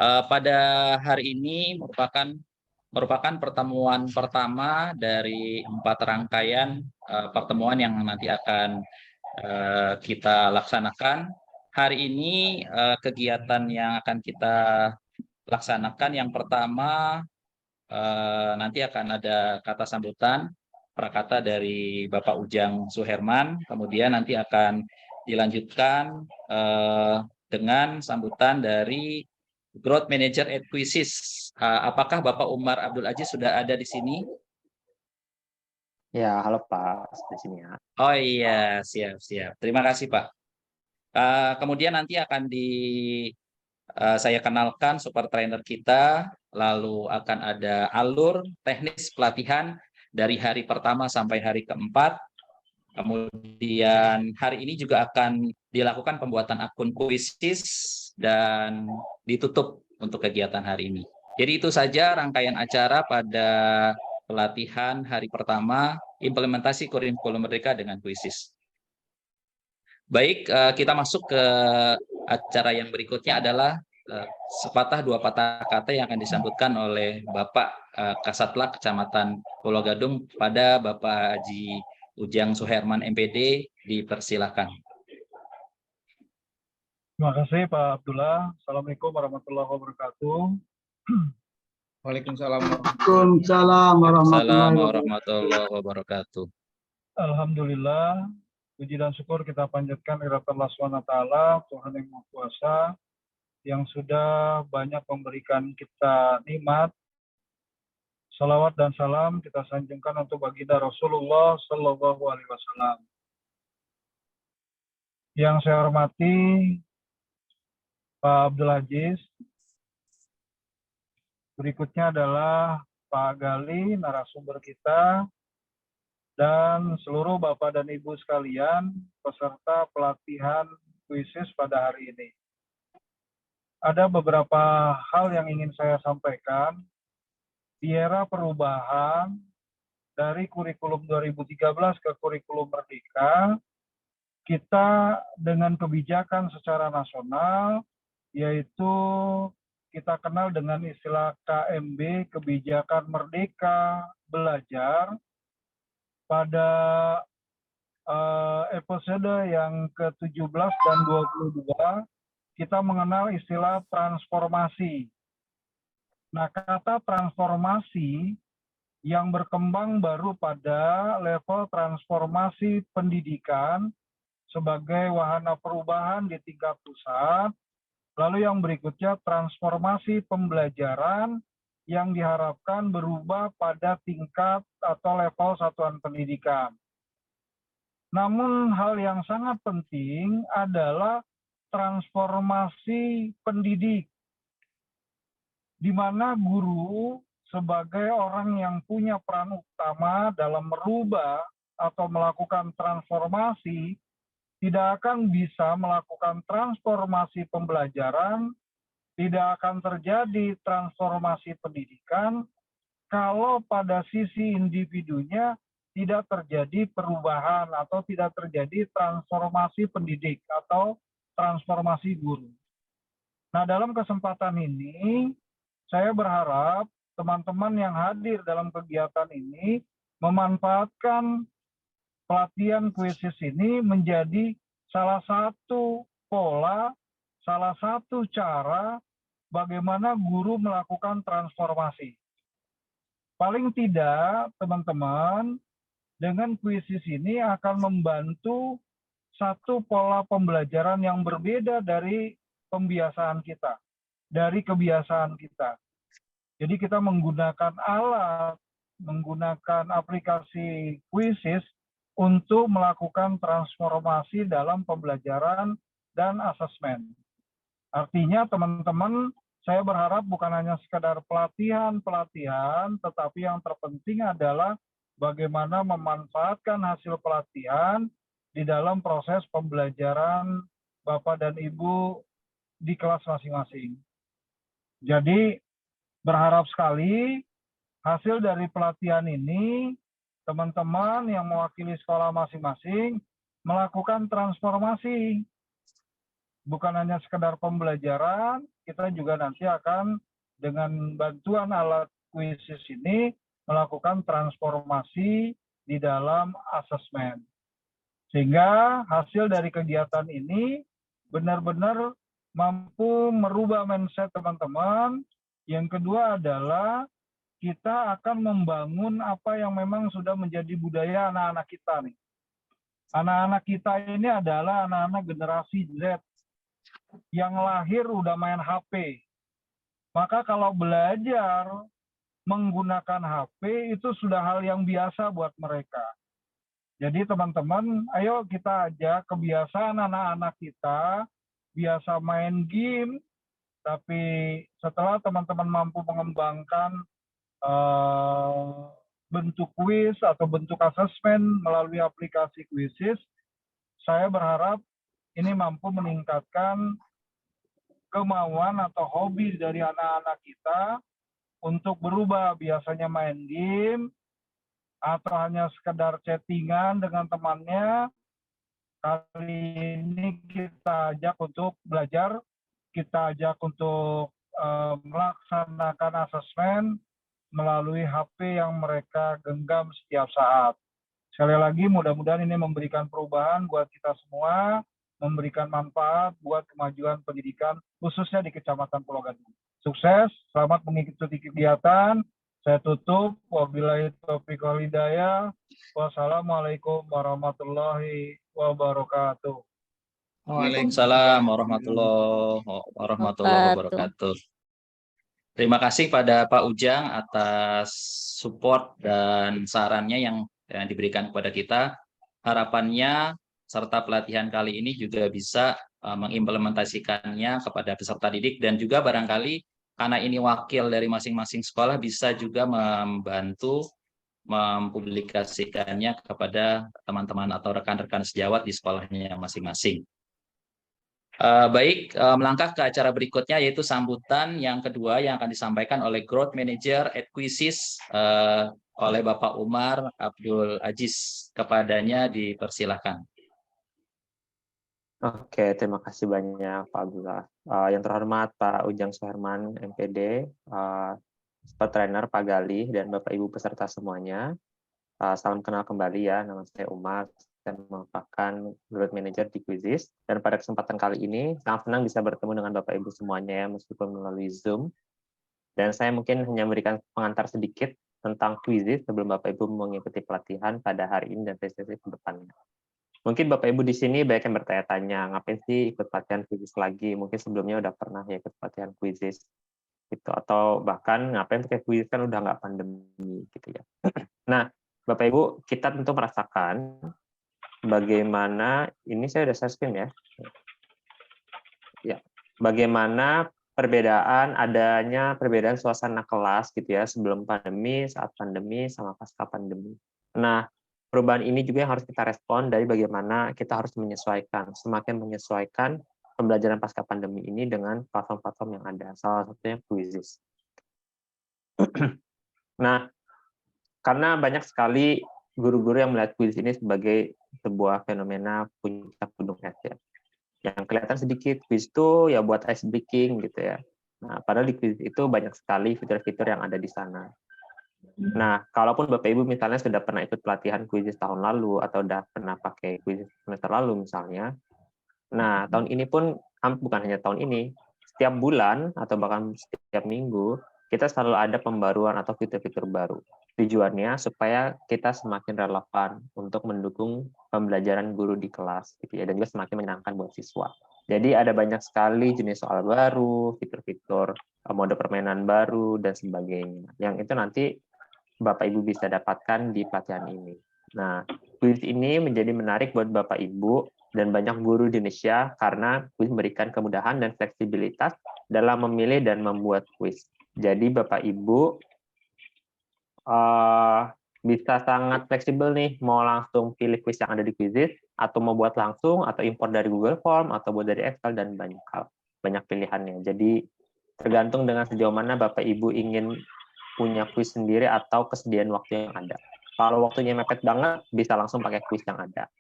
Pada hari ini merupakan pertemuan pertama dari 4 rangkaian, pertemuan yang nanti akan, kita laksanakan. Hari ini, kegiatan yang akan kita laksanakan yang pertama, nanti akan ada kata sambutan, prakata dari Bapak Ujang Suherman, kemudian nanti akan dilanjutkan, dengan sambutan dari Growth Manager at Quisys. Apakah Bapak Umar Abdul Aziz sudah ada di sini? Ya, halo Pak, di sini ya. Oh iya, siap siap. Terima kasih, Pak. Kemudian nanti akan saya kenalkan super trainer kita, lalu akan ada alur teknis pelatihan dari hari pertama sampai hari keempat. Kemudian hari ini juga akan dilakukan pembuatan akun Quisys dan ditutup untuk kegiatan hari ini. Jadi itu saja rangkaian acara pada pelatihan hari pertama implementasi kurikulum Merdeka dengan Quisys. Baik, kita masuk ke acara yang berikutnya adalah sepatah dua patah kata yang akan disambutkan oleh Bapak Kasatlantas Kecamatan Pulau Gadung pada Bapak Haji Ujang Suherman MPD, dipersilakan. Terima kasih Pak Abdullah. Assalamualaikum warahmatullahi wabarakatuh. Waalaikumsalam. Waalaikumsalam warahmatullahi wabarakatuh. Alhamdulillah, puji dan syukur kita panjatkan kehadirat Allah SWT, Tuhan yang Maha Kuasa, yang sudah banyak memberikan kita nikmat. Salawat dan salam kita sanjungkan untuk baginda Rasulullah Shallallahu Alaihi Wasallam. Yang saya hormati Pak Abdul Aziz. Berikutnya adalah Pak Gali, narasumber kita, dan seluruh Bapak dan Ibu sekalian, peserta pelatihan Quisys pada hari ini. Ada beberapa hal yang ingin saya sampaikan. Di era perubahan dari kurikulum 2013 ke kurikulum Merdeka, kita dengan kebijakan secara nasional, yaitu kita kenal dengan istilah KMB, Kebijakan Merdeka Belajar. Pada episode yang ke-17 dan 22, kita mengenal istilah transformasi. Nah, kata transformasi yang berkembang baru pada level transformasi pendidikan sebagai wahana perubahan di tingkat pusat. Lalu yang berikutnya transformasi pembelajaran yang diharapkan berubah pada tingkat atau level satuan pendidikan. Namun hal yang sangat penting adalah transformasi pendidik, di mana guru sebagai orang yang punya peran utama dalam merubah atau melakukan transformasi, tidak akan bisa melakukan transformasi pembelajaran, tidak akan terjadi transformasi pendidikan kalau pada sisi individunya tidak terjadi perubahan atau tidak terjadi transformasi pendidik atau transformasi guru. Nah, dalam kesempatan ini, saya berharap teman-teman yang hadir dalam kegiatan ini memanfaatkan pelatihan Quisys ini menjadi salah satu pola, salah satu cara bagaimana guru melakukan transformasi. Paling tidak, teman-teman, dengan Quisys ini akan membantu satu pola pembelajaran yang berbeda dari pembiasaan kita, dari kebiasaan kita. Jadi kita menggunakan alat, menggunakan aplikasi Quisys untuk melakukan transformasi dalam pembelajaran dan asesmen. Artinya teman-teman, saya berharap bukan hanya sekedar pelatihan, tetapi yang terpenting adalah bagaimana memanfaatkan hasil pelatihan di dalam proses pembelajaran Bapak dan Ibu di kelas masing-masing. Jadi berharap sekali hasil dari pelatihan ini, teman-teman yang mewakili sekolah masing-masing melakukan transformasi. Bukan hanya sekedar pembelajaran, kita juga nanti akan dengan bantuan alat kuisis ini melakukan transformasi di dalam asesmen. Sehingga hasil dari kegiatan ini benar-benar mampu merubah mindset teman-teman. Yang kedua adalah kita akan membangun apa yang memang sudah menjadi budaya anak-anak kita nih. Anak-anak kita ini adalah anak-anak generasi Z yang lahir udah main HP. Maka kalau belajar menggunakan HP itu sudah hal yang biasa buat mereka. Jadi teman-teman, ayo kita ajak kebiasaan anak-anak kita biasa main game, tapi setelah teman-teman mampu mengembangkan bentuk kuis atau bentuk asesmen melalui aplikasi Quizzes, saya berharap ini mampu meningkatkan kemauan atau hobi dari anak-anak kita untuk berubah biasanya main game atau hanya sekedar chattingan dengan temannya. Kali ini kita ajak untuk belajar, kita ajak untuk melaksanakan asesmen melalui HP yang mereka genggam setiap saat. Sekali lagi, mudah-mudahan ini memberikan perubahan buat kita semua, memberikan manfaat buat kemajuan pendidikan, khususnya di Kecamatan Pulau Gadung. Sukses, selamat mengikuti kegiatan. Saya tutup, wabillahi taufiq wal hidayah. Wassalamualaikum warahmatullahi wabarakatuh. Waalaikumsalam warahmatullahi wabarakatuh. Terima kasih pada Pak Ujang atas support dan sarannya yang diberikan kepada kita. Harapannya serta pelatihan kali ini juga bisa mengimplementasikannya kepada peserta didik, dan juga barangkali karena ini wakil dari masing-masing sekolah bisa juga membantu mempublikasikannya kepada teman-teman atau rekan-rekan sejawat di sekolahnya masing-masing. Baik, melangkah ke acara berikutnya yaitu sambutan yang kedua yang akan disampaikan oleh Growth Manager at Quizzes oleh Bapak Umar Abdul Aziz. Kepadanya dipersilahkan. Oke, terima kasih banyak Pak Abdullah. Yang terhormat Pak Ujang Suherman, MPD, Sport Trainer Pak Galih, dan Bapak Ibu peserta semuanya. Salam kenal kembali ya, nama saya Umar, dan merupakan Growth Manager di Quizzes. Dan pada kesempatan kali ini, sangat senang bisa bertemu dengan Bapak Ibu semuanya ya, meskipun melalui Zoom. Dan saya mungkin hanya memberikan pengantar sedikit tentang Quizzes sebelum Bapak Ibu mengikuti pelatihan pada hari ini dan sesi ke depannya. Mungkin Bapak Ibu di sini banyak yang bertanya-tanya, ngapain sih ikut pelatihan Quizzes lagi? Mungkin sebelumnya udah pernah ya ikut pelatihan Quizzes, gitu. Atau bahkan ngapain pakai Quizzes, kan udah nggak pandemi, gitu ya. Nah, Bapak Ibu, kita tentu merasakan bagaimana, ini saya udah share screen ya. Ya, bagaimana adanya perbedaan suasana kelas gitu ya, sebelum pandemi, saat pandemi, sama pasca pandemi. Nah, perubahan ini juga yang harus kita respon dari bagaimana kita harus menyesuaikan, semakin menyesuaikan pembelajaran pasca pandemi ini dengan platform-platform yang ada, salah satunya Quizzes. Nah, karena banyak sekali guru-guru yang melihat Quizzes ini sebagai sebuah fenomena puncak gunung es ya. Yang kelihatan sedikit, quiz itu ya buat ice breaking gitu ya. Nah, padahal di quiz itu banyak sekali fitur-fitur yang ada di sana. Nah, kalaupun Bapak Ibu misalnya sudah pernah ikut pelatihan Quizzes tahun lalu atau sudah pernah pakai Quizzes semester lalu misalnya, nah tahun ini pun bukan hanya tahun ini, setiap bulan atau bahkan setiap minggu kita selalu ada pembaruan atau fitur-fitur baru. Tujuannya supaya kita semakin relevan untuk mendukung pembelajaran guru di kelas, gitu ya, dan juga semakin menyenangkan buat siswa. Jadi ada banyak sekali jenis soal baru, fitur-fitur mode permainan baru dan sebagainya. Yang itu nanti Bapak Ibu bisa dapatkan di pelatihan ini. Nah, quiz ini menjadi menarik buat Bapak Ibu dan banyak guru di Indonesia karena quiz memberikan kemudahan dan fleksibilitas dalam memilih dan membuat quiz. Jadi Bapak Ibu bisa sangat fleksibel nih, mau langsung pilih quiz yang ada di Quizzes, atau mau buat langsung, atau import dari Google Form, atau buat dari Excel, dan banyak pilihannya. Jadi tergantung dengan sejauh mana Bapak Ibu ingin punya quiz sendiri atau kesediaan waktu yang ada. Kalau waktunya mepet banget, bisa langsung pakai quiz yang ada.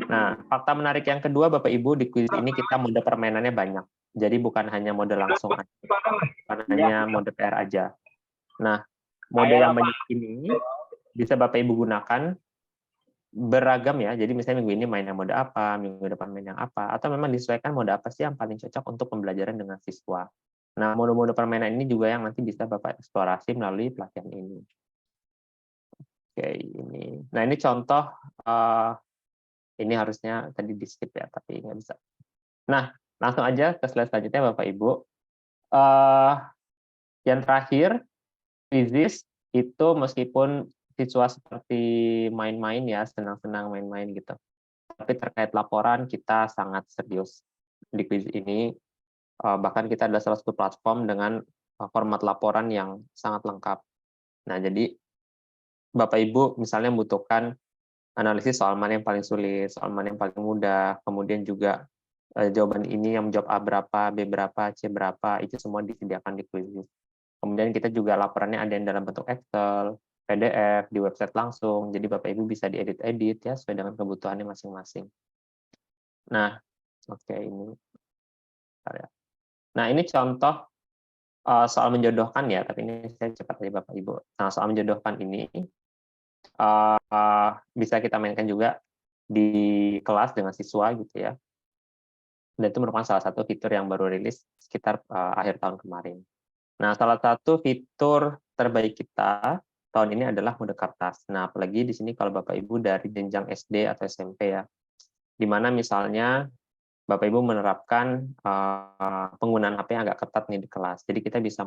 Nah, fakta menarik yang kedua Bapak Ibu, di quiz ini kita mode permainannya banyak. Jadi bukan hanya mode langsung, bukan hanya mode PR aja. Nah, mode yang banyak ini bisa Bapak Ibu gunakan beragam ya. Jadi misalnya minggu ini main yang mode apa, minggu depan main yang apa, atau memang disesuaikan mode apa sih yang paling cocok untuk pembelajaran dengan siswa. Nah, mode-mode permainan ini juga yang nanti bisa Bapak eksplorasi melalui pelatihan ini. Oke, ini. Nah, ini contoh, ini harusnya tadi di skip ya, tapi nggak bisa. Nah, langsung aja ke slide selanjutnya Bapak Ibu. Yang terakhir, Quizizz itu meskipun siswa seperti main-main ya, senang-senang main-main gitu. Tapi terkait laporan kita sangat serius di Quizizz ini. Bahkan kita adalah salah satu platform dengan format laporan yang sangat lengkap. Nah, jadi Bapak Ibu misalnya membutuhkan analisis soal mana yang paling sulit, soal mana yang paling mudah, kemudian juga jawaban ini yang menjawab A berapa, B berapa, C berapa, itu semua disediakan di Quizizz. Kemudian kita juga laporannya ada yang dalam bentuk Excel, PDF, di website langsung, jadi Bapak Ibu bisa diedit-edit ya sesuai dengan kebutuhannya masing-masing. Nah, oke ini. Nah, ini contoh soal menjodohkan ya, tapi ini saya cepat aja Bapak Ibu. Nah, soal menjodohkan ini bisa kita mainkan juga di kelas dengan siswa gitu ya. Dan itu merupakan salah satu fitur yang baru rilis sekitar akhir tahun kemarin. Nah, salah satu fitur terbaik kita tahun ini adalah mode kertas. Nah, apalagi di sini kalau Bapak Ibu dari jenjang SD atau SMP ya, di mana misalnya Bapak Ibu menerapkan penggunaan HP yang agak ketat nih di kelas. Jadi kita bisa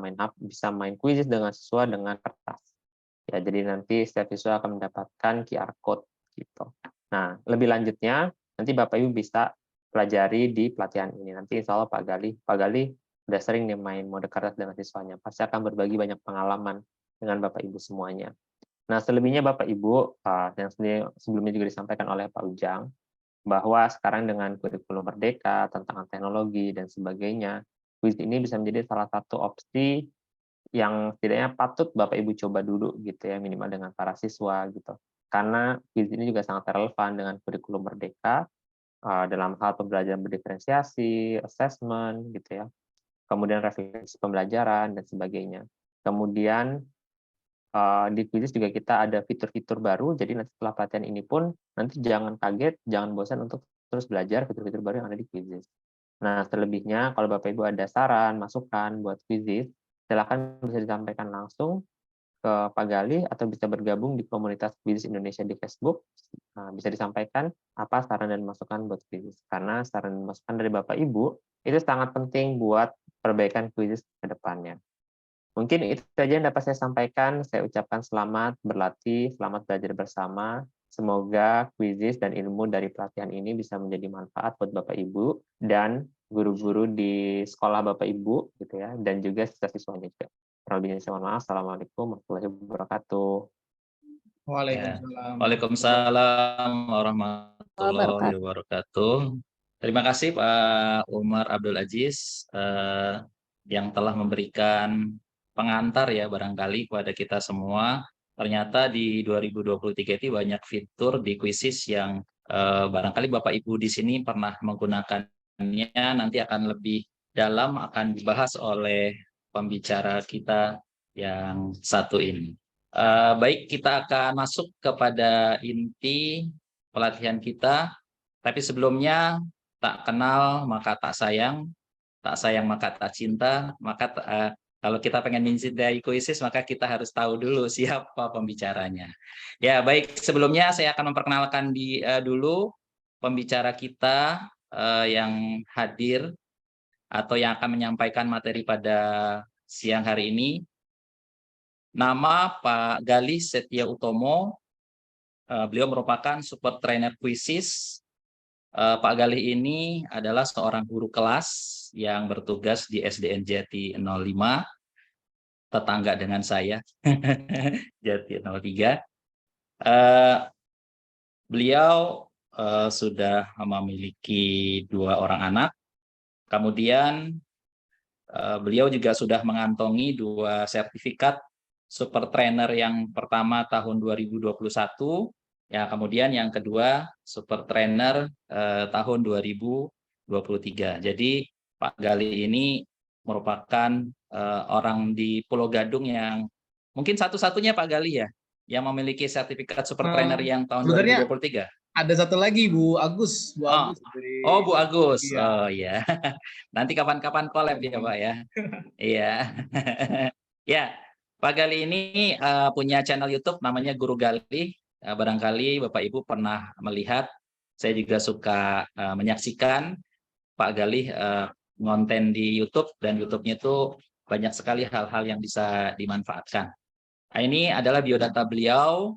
main Quizizz dengan siswa dengan kertas. Ya, jadi nanti setiap siswa akan mendapatkan QR code gitu. Nah, lebih lanjutnya nanti Bapak Ibu bisa pelajari di pelatihan ini. Nanti insya Allah Pak Gali udah sering nih main mode kertas dengan siswanya. Pasti akan berbagi banyak pengalaman dengan Bapak Ibu semuanya. Nah, selebihnya Bapak Ibu, yang sebelumnya juga disampaikan oleh Pak Ujang, bahwa sekarang dengan kurikulum merdeka, tantangan teknologi, dan sebagainya, Quizizz ini bisa menjadi salah satu opsi yang setidaknya patut Bapak Ibu coba dulu gitu ya, minimal dengan para siswa gitu. Karena Quizizz ini juga sangat relevan dengan kurikulum merdeka dalam hal pembelajaran berdiferensiasi, assessment gitu ya. Kemudian refleksi pembelajaran dan sebagainya. Kemudian di Quizizz juga kita ada fitur-fitur baru, jadi nanti setelah pelatihan ini pun nanti jangan kaget, jangan bosan untuk terus belajar fitur-fitur baru yang ada di Quizizz. Nah, selebihnya kalau Bapak Ibu ada saran, masukan buat Quizizz, silakan bisa disampaikan langsung ke Pak Gali atau bisa bergabung di komunitas Quizizz Indonesia di Facebook. Bisa disampaikan apa saran dan masukan buat Quizizz. Karena saran dan masukan dari Bapak Ibu itu sangat penting buat perbaikan Quizizz ke depannya. Mungkin itu saja yang dapat saya sampaikan. Saya ucapkan selamat berlatih, selamat belajar bersama. Semoga Quizizz dan ilmu dari pelatihan ini bisa menjadi manfaat buat Bapak Ibu dan guru-guru di sekolah Bapak Ibu gitu ya, dan juga siswa-siswanya juga. Terlebih saya mohon maaf. Assalamualaikum warahmatullahi wabarakatuh. Waalaikumsalam warahmatullahi wabarakatuh. Terima kasih Pak Umar Abdul Aziz yang telah memberikan pengantar ya barangkali kepada kita semua. Ternyata di 2023 itu banyak fitur di Quizizz yang barangkali Bapak Ibu di sini pernah menggunakannya, nanti akan lebih dalam akan dibahas oleh pembicara kita yang satu ini. Baik, kita akan masuk kepada inti pelatihan kita, tapi sebelumnya tak kenal maka tak sayang maka tak cinta, maka kalau kita pengen mencintai Quizizz maka kita harus tahu dulu siapa pembicaranya. Ya, baik, sebelumnya saya akan memperkenalkan dulu pembicara kita yang hadir atau yang akan menyampaikan materi pada siang hari ini. Nama Pak Gali Setia Utomo. Beliau merupakan support trainer Quizizz. Pak Gali ini adalah seorang guru kelas yang bertugas di SDN Jati 05, tetangga dengan saya, Jati 03. Beliau sudah memiliki 2 orang anak. Kemudian beliau juga sudah mengantongi 2 sertifikat super trainer, yang pertama tahun 2021, ya, kemudian yang kedua super trainer tahun 2023. Jadi Pak Gali ini merupakan orang di Pulau Gadung yang mungkin satu-satunya Pak Gali ya, yang memiliki sertifikat super trainer yang tahun sebenarnya 2023. ada satu lagi Bu Agus, Agus dari Bu Agus. Iya. Oh ya. Nanti kapan-kapan collab ya Pak ya. Iya. Ya, Pak Gali ini punya channel YouTube namanya Guru Gali. Barangkali Bapak Ibu pernah melihat. Saya juga suka menyaksikan Pak Gali ngonten di YouTube, dan YouTube-nya itu banyak sekali hal-hal yang bisa dimanfaatkan. Nah, ini adalah biodata beliau,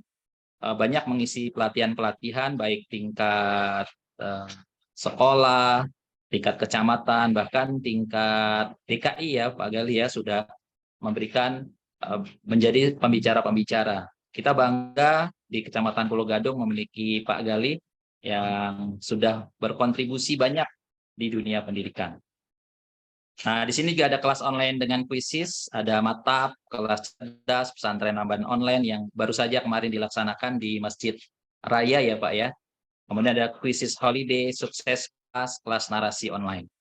banyak mengisi pelatihan-pelatihan baik tingkat sekolah, tingkat kecamatan, bahkan tingkat DKI ya Pak Gali ya, sudah memberikan menjadi pembicara-pembicara. Kita bangga di Kecamatan Pulau Gadung memiliki Pak Gali yang sudah berkontribusi banyak di dunia pendidikan. Nah, di sini juga ada kelas online dengan kuisis, ada matap, kelas cerdas, pesantren Ramban online yang baru saja kemarin dilaksanakan di Masjid Raya ya Pak ya. Kemudian ada kuisis holiday, sukses kelas narasi online.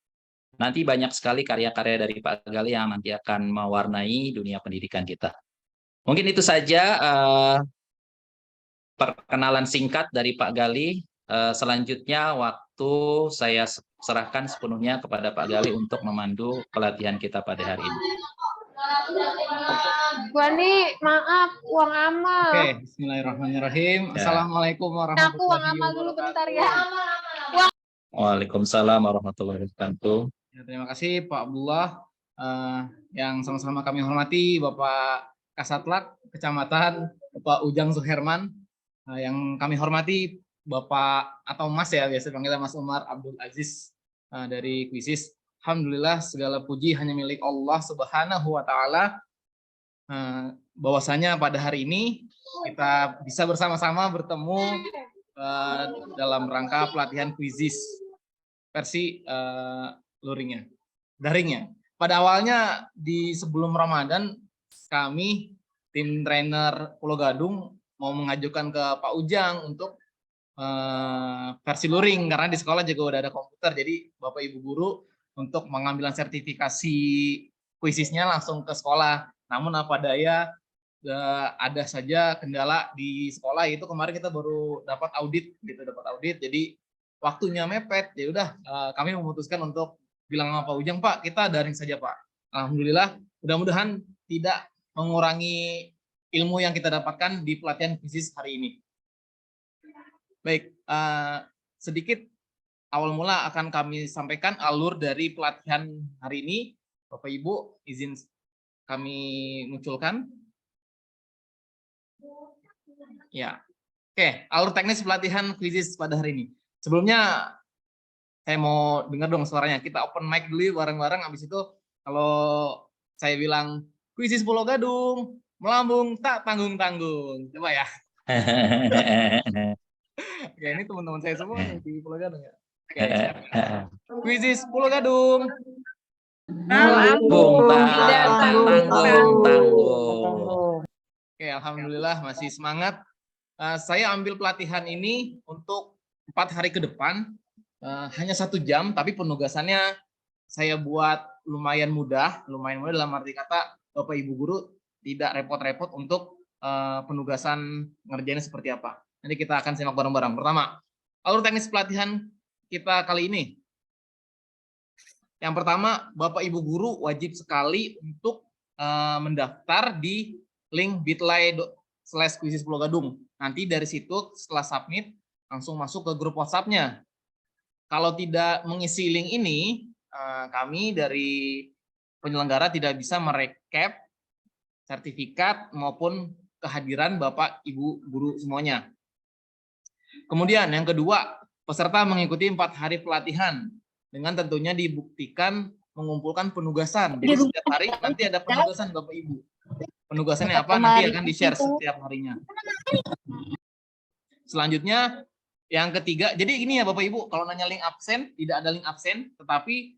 Nanti banyak sekali karya-karya dari Pak Gali yang nanti akan mewarnai dunia pendidikan kita. Mungkin itu saja perkenalan singkat dari Pak Gali. Selanjutnya waktu saya serahkan sepenuhnya kepada Pak Gali untuk memandu pelatihan kita pada hari ini. Wani, maaf, uang amal. Oke, bismillahirrahmanirrahim. Ya. Assalamualaikum Aku uang warahmatullahi amal dulu bentar ya. wabarakatuh. Waalaikumsalam warahmatullahi wabarakatuh. Ya, terima kasih Pak Abdullah. Yang sama-sama kami hormati Bapak Kasatlak Kecamatan, Bapak Ujang Suherman. Yang kami hormati Bapak atau Mas ya, biasa panggilnya Mas Umar Abdul Aziz dari Kuisis. Alhamdulillah segala puji hanya milik Allah Subhanahu wa taala. Bahwasanya pada hari ini kita bisa bersama-sama bertemu dalam rangka pelatihan Kuisis versi daringnya. Pada awalnya di sebelum Ramadan kami tim trainer Pulau Gadung mau mengajukan ke Pak Ujang untuk versi luring, karena di sekolah juga udah ada komputer, jadi Bapak Ibu guru untuk mengambil sertifikasi kuisisnya langsung ke sekolah. Namun apa daya ada saja kendala di sekolah, itu kemarin kita baru dapat audit jadi waktunya mepet. Ya udah kami memutuskan untuk bilang sama Pak Ujang, Pak kita daring saja Pak. Alhamdulillah, mudah-mudahan tidak mengurangi ilmu yang kita dapatkan di pelatihan kuisis hari ini. Baik, sedikit awal mula akan kami sampaikan alur dari pelatihan hari ini. Bapak Ibu, izin kami munculkan. Ya, oke, alur teknis pelatihan kuisis pada hari ini. Sebelumnya, saya mau dengar dong suaranya. Kita open mic dulu bareng-bareng. Habis itu, kalau saya bilang kuisis Pulau Gadung, melambung tak tanggung-tanggung. Coba ya. Oke, ini teman-teman saya semua di Pulau Gadung ya. Oke, kuisis Pulau Gadung. Melambung tak tanggung-tanggung. Oke, alhamdulillah masih semangat. Saya ambil pelatihan ini untuk 4 hari ke depan, hanya 1 jam, tapi penugasannya saya buat lumayan mudah dalam arti kata Bapak Ibu guru tidak repot-repot untuk penugasan ngerjainnya seperti apa. Nanti kita akan simak bareng-bareng. Pertama, alur teknis pelatihan kita kali ini. Yang pertama, Bapak Ibu guru wajib sekali untuk mendaftar di link bit.ly/kuisis Pulau Gadung. Nanti dari situ setelah submit langsung masuk ke grup WhatsApp-nya. Kalau tidak mengisi link ini, kami dari penyelenggara tidak bisa merekap sertifikat maupun kehadiran Bapak Ibu guru semuanya. Kemudian yang kedua, peserta mengikuti 4 hari pelatihan dengan tentunya dibuktikan mengumpulkan penugasan. Jadi setiap hari nanti ada penugasan Bapak Ibu. Penugasannya apa nanti akan di-share setiap harinya. Selanjutnya yang ketiga, jadi ini ya Bapak Ibu, kalau nanya link absen, tidak ada link absen, tetapi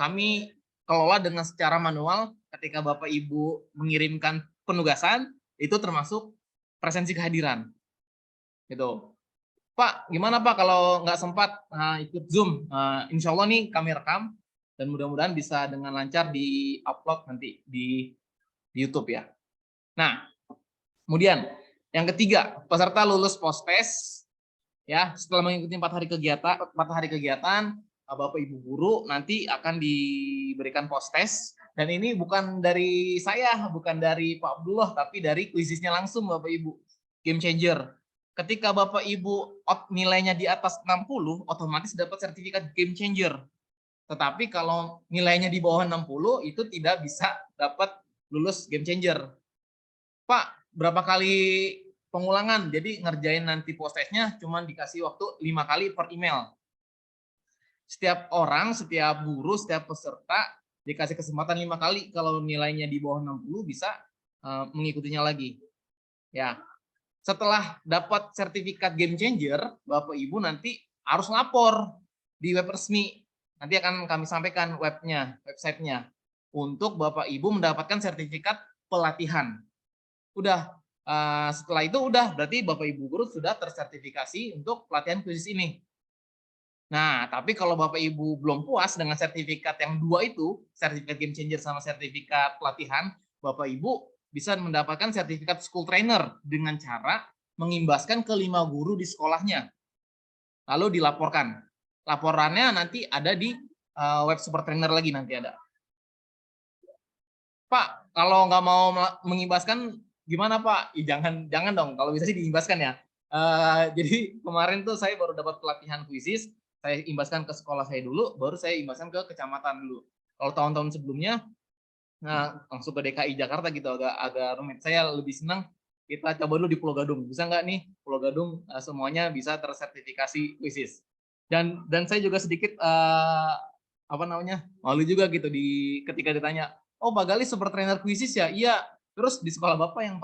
kami kelola dengan secara manual. Ketika Bapak Ibu mengirimkan penugasan, itu termasuk presensi kehadiran. Gitu. Pak, gimana Pak kalau nggak sempat ikut Zoom? Insya Allah nih kami rekam, dan mudah-mudahan bisa dengan lancar di-upload nanti di YouTube ya. Nah, kemudian yang ketiga, peserta lulus post-test ya setelah mengikuti 4 hari kegiatan, Bapak Ibu guru nanti akan diberikan post-test, dan ini bukan dari saya, bukan dari Pak Abdullah, tapi dari kuisisnya langsung Bapak Ibu. Game changer. Ketika Bapak Ibu nilainya di atas 60, otomatis dapat sertifikat game changer. Tetapi kalau nilainya di bawah 60, itu tidak bisa dapat lulus game changer. Pak, berapa kali pengulangan? Jadi ngerjain nanti post-testnya cuma dikasih waktu 5 kali per email. Setiap orang, setiap guru, setiap peserta dikasih kesempatan 5 kali. Kalau nilainya di bawah 60 bisa mengikutinya lagi. Ya, setelah dapat sertifikat game changer, Bapak Ibu nanti harus lapor di web resmi. Nanti akan kami sampaikan websitenya untuk Bapak Ibu mendapatkan sertifikat pelatihan. Udah, setelah itu udah berarti Bapak Ibu guru sudah tersertifikasi untuk pelatihan kuisis ini. Nah, tapi kalau Bapak Ibu belum puas dengan sertifikat yang 2 itu, sertifikat game changer sama sertifikat pelatihan, Bapak Ibu bisa mendapatkan sertifikat school trainer dengan cara mengimbaskan ke 5 guru di sekolahnya. Lalu dilaporkan. Laporannya nanti ada di web super trainer lagi nanti ada. Pak, kalau nggak mau mengimbaskan gimana Pak? Jangan dong, kalau bisa sih diimbaskan ya. Jadi kemarin tuh saya baru dapat pelatihan kuisis, saya imbaskan ke sekolah saya dulu, baru saya imbaskan ke kecamatan dulu. Kalau tahun-tahun sebelumnya, langsung ke DKI Jakarta gitu, agak rumit. Saya lebih senang kita coba dulu di Pulau Gadung. Bisa nggak nih Pulau Gadung semuanya bisa tersertifikasi kuisis. Dan saya juga sedikit malu juga gitu ketika ditanya, oh Pak Gali super trainer kuisis ya? Iya. Terus di sekolah Bapak yang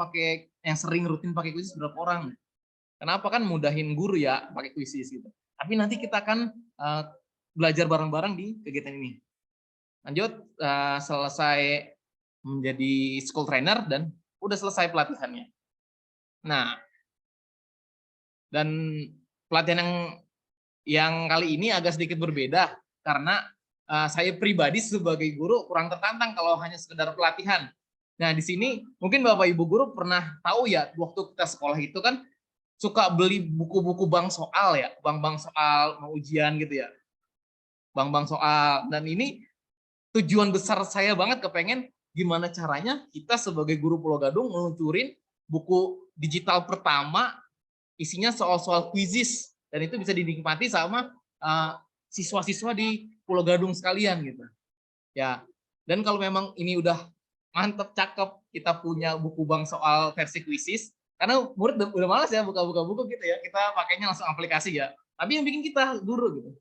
sering rutin pakai kuisis berapa orang? Kenapa? Kan mudahin guru ya pakai kuisis gitu. Tapi nanti kita akan belajar bareng-bareng di kegiatan ini. Lanjut, selesai menjadi school trainer dan udah selesai pelatihannya. Nah, dan pelatihan yang kali ini agak sedikit berbeda karena saya pribadi sebagai guru kurang tertantang kalau hanya sekedar pelatihan. Nah, di sini mungkin Bapak Ibu guru pernah tahu ya, waktu kita sekolah itu kan suka beli buku-buku bank soal ya, bank soal mau ujian gitu ya. Bank soal, dan ini tujuan besar saya banget kepengen gimana caranya kita sebagai guru Pulau Gadung meluncurin buku digital pertama isinya soal-soal kuisis, dan itu bisa dinikmati sama siswa-siswa di Pulau Gadung sekalian gitu. Ya. Dan kalau memang ini udah mantep, cakep, kita punya buku bank soal versi kuisis, karena murid udah malas ya buka-buka buku gitu ya, kita pakainya langsung aplikasi ya. Tapi yang bikin kita guru gitu.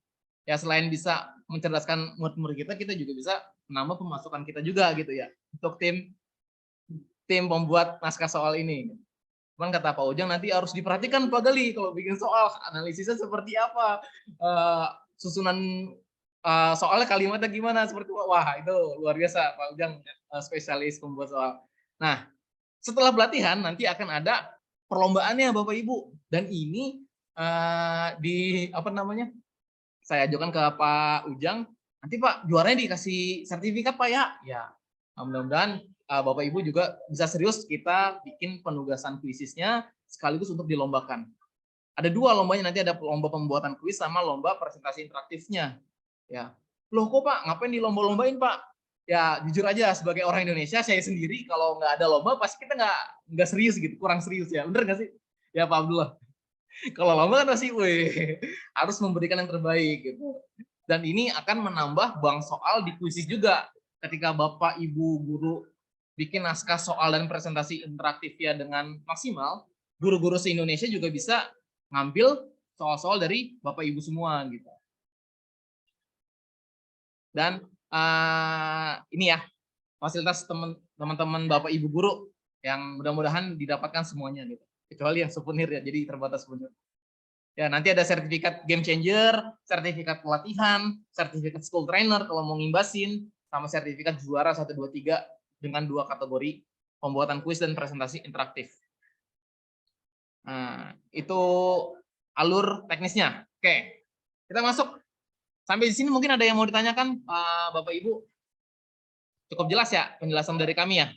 Ya selain bisa mencerdaskan murid-murid kita juga bisa menambah pemasukan kita juga gitu ya. Untuk tim pembuat naskah soal ini. Cuman kata Pak Ujang nanti harus diperhatikan Pak Gali kalau bikin soal, analisisnya seperti apa, susunan soalnya kalimatnya gimana, seperti wah itu luar biasa Pak Ujang, spesialis pembuat soal. Nah, setelah pelatihan nanti akan ada perlombaannya Bapak Ibu, dan ini saya ajukan ke Pak Ujang, nanti Pak juaranya dikasih sertifikat Pak ya. Ya, mudah-mudahan Bapak Ibu juga bisa serius kita bikin penugasan kuisisnya sekaligus untuk dilombakan. Ada 2 lombanya, nanti ada lomba pembuatan kuis sama lomba presentasi interaktifnya. Ya, loh kok Pak ngapain dilomba-lombain Pak? Ya jujur aja sebagai orang Indonesia, saya sendiri kalau nggak ada lomba pasti kita nggak serius gitu, kurang serius ya, bener nggak sih? Ya Pak Abdullah. Kalau lomba kan pasti harus memberikan yang terbaik gitu. Dan ini akan menambah bank soal di kuisis juga. Ketika Bapak Ibu guru bikin naskah soal dan presentasi interaktif ya dengan maksimal, guru-guru se-Indonesia juga bisa ngambil soal-soal dari Bapak Ibu semua gitu. Dan ini ya fasilitas teman-teman Bapak Ibu guru yang mudah-mudahan didapatkan semuanya gitu. Kecuali yang souvenir ya, jadi terbatas souvenir. Ya, nanti ada sertifikat game changer, sertifikat pelatihan, sertifikat school trainer kalau mau ngimbasin, sama sertifikat juara 1, 2, 3 dengan 2 kategori pembuatan kuis dan presentasi interaktif. Nah, itu alur teknisnya. Oke, kita masuk Sampai di sini mungkin ada yang mau ditanyakan, Bapak Ibu? Cukup jelas ya penjelasan dari kami ya?